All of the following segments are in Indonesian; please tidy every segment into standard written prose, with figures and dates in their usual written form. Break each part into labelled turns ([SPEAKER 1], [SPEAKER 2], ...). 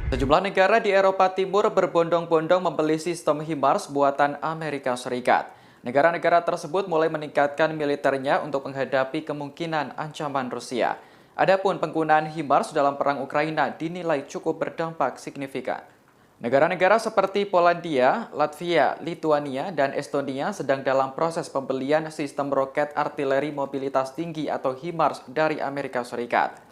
[SPEAKER 1] Sejumlah negara di Eropa Timur berbondong-bondong membeli sistem HIMARS buatan Amerika Serikat. Negara-negara tersebut mulai meningkatkan militernya untuk menghadapi kemungkinan ancaman Rusia. Adapun penggunaan HIMARS dalam perang Ukraina dinilai cukup berdampak signifikan. Negara-negara seperti Polandia, Latvia, Lituania, dan Estonia sedang dalam proses pembelian sistem roket artileri mobilitas tinggi atau HIMARS dari Amerika Serikat.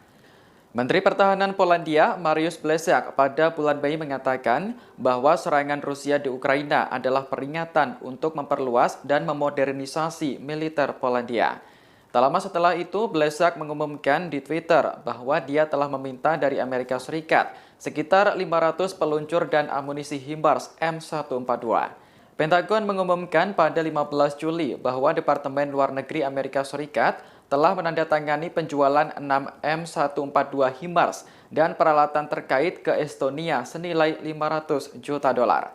[SPEAKER 1] Menteri Pertahanan Polandia, Mariusz Błaszczak, pada bulan Mei mengatakan bahwa serangan Rusia di Ukraina adalah peringatan untuk memperluas dan memodernisasi militer Polandia. Tak lama setelah itu, Błaszczak mengumumkan di Twitter bahwa dia telah meminta dari Amerika Serikat sekitar 500 peluncur dan amunisi HIMARS M142. Pentagon mengumumkan pada 15 Juli bahwa Departemen Luar Negeri Amerika Serikat telah menandatangani penjualan 6 M142 HIMARS dan peralatan terkait ke Estonia senilai 500 juta dolar.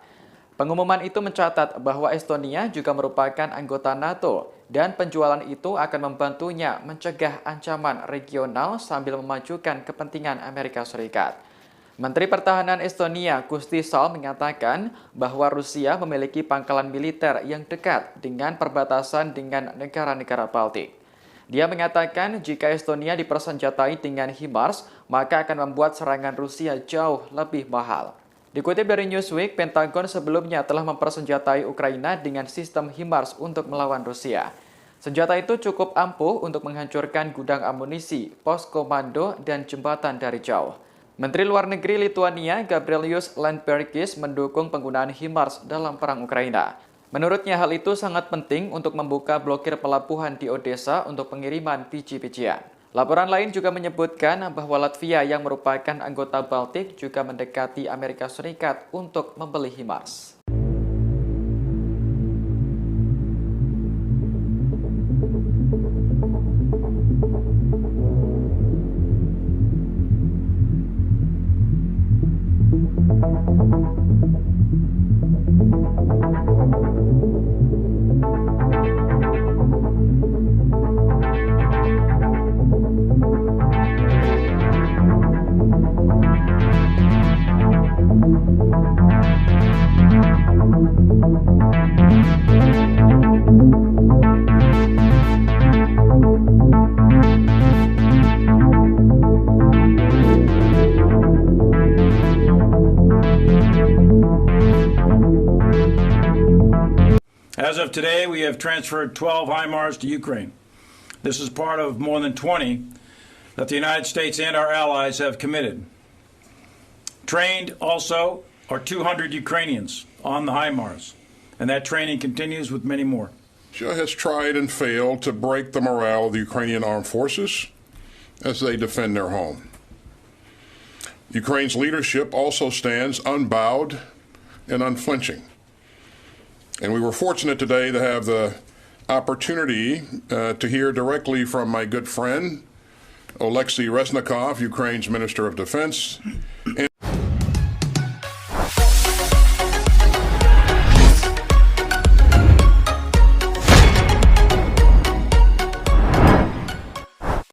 [SPEAKER 1] Pengumuman itu mencatat bahwa Estonia juga merupakan anggota NATO dan penjualan itu akan membantunya mencegah ancaman regional sambil memajukan kepentingan Amerika Serikat. Menteri Pertahanan Estonia, Kusti Sal, mengatakan bahwa Rusia memiliki pangkalan militer yang dekat dengan perbatasan dengan negara-negara Baltik. Dia mengatakan jika Estonia dipersenjatai dengan HIMARS, maka akan membuat serangan Rusia jauh lebih mahal. Dikutip dari Newsweek, Pentagon sebelumnya telah mempersenjatai Ukraina dengan sistem HIMARS untuk melawan Rusia. Senjata itu cukup ampuh untuk menghancurkan gudang amunisi, pos komando, dan jembatan dari jauh. Menteri Luar Negeri Lituania, Gabrielius Landsbergis, mendukung penggunaan HIMARS dalam perang Ukraina. Menurutnya hal itu sangat penting untuk membuka blokir pelabuhan di Odessa untuk pengiriman biji-bijian. Laporan lain juga menyebutkan bahwa Latvia yang merupakan anggota Baltik juga mendekati Amerika Serikat untuk membeli HIMARS.
[SPEAKER 2] As of today, we have transferred 12 HIMARS to Ukraine. This is part of more than 20 that the United States and our allies have committed. Trained also are 200 Ukrainians on the HIMARS, and that training continues with many more.
[SPEAKER 3] Russia has tried and failed to break the morale of the Ukrainian armed forces as they defend their home. Ukraine's leadership also stands unbowed and unflinching. And we were fortunate today to have the opportunity to hear directly from my good friend, Oleksiy Reznikov, Ukraine's Minister of Defense.